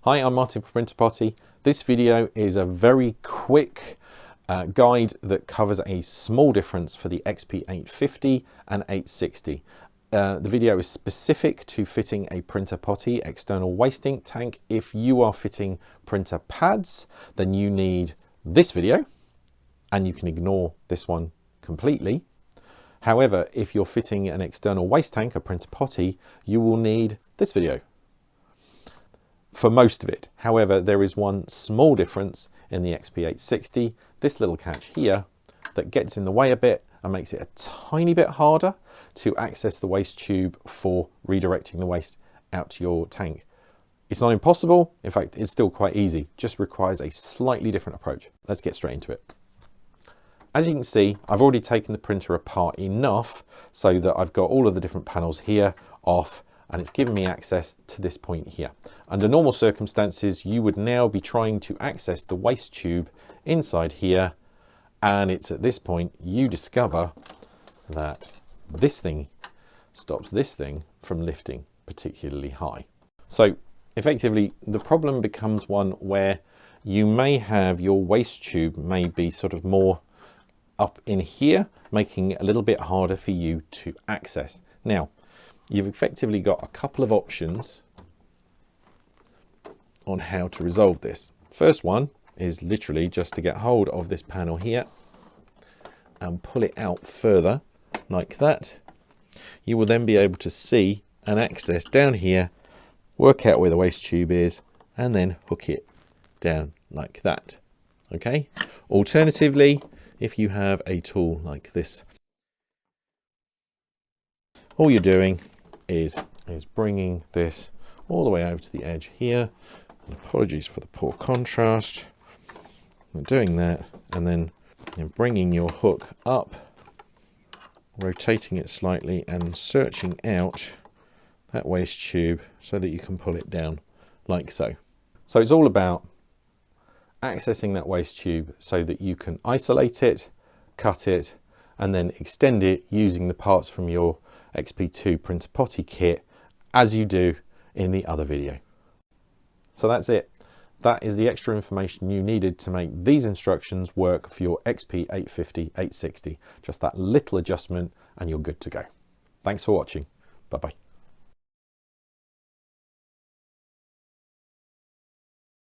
Hi, I'm Martin from Printer Potty. This video is a very quick guide that covers a small difference for the XP850 and 860. The video is specific to fitting a printer potty external waste ink tank. If you are fitting printer pads, then you need this video and you can ignore this one completely. However, if you're fitting an external waste tank, a printer potty, you will need this video for most of it. However, there is one small difference in the XP860, this little catch here that gets in the way a bit and makes it a tiny bit harder to access the waste tube for redirecting the waste out to your tank. It's not impossible, in fact it's still quite easy, just requires a slightly different approach. Let's get straight into it. As you can see, I've already taken the printer apart enough so that I've got all of the different panels here off, and it's given me access to this point here. Under normal circumstances, you would now be trying to access the waste tube inside here, and it's at this point you discover that this thing stops this thing from lifting particularly high. So effectively, the problem becomes one where you may have your waste tube may be sort of more up in here, making it a little bit harder for you to access. Now, you've effectively got a couple of options on how to resolve this. First one is literally just to get hold of this panel here and pull it out further like that. You will then be able to see and access down here, work out where the waste tube is, and then hook it down like that. Okay. Alternatively, if you have a tool like this, all you're doing is bringing this all the way over to the edge here. And apologies for the poor contrast. I'm doing that, and then bringing your hook up, rotating it slightly and searching out that waste tube so that you can pull it down like so. So it's all about accessing that waste tube so that you can isolate it, cut it, and then extend it using the parts from your XP2 Printer Potty kit as you do in the other video. So that's it. That is the extra information you needed to make these instructions work for your XP850, 860. Just that little adjustment and you're good to go. Thanks for watching. Bye-bye.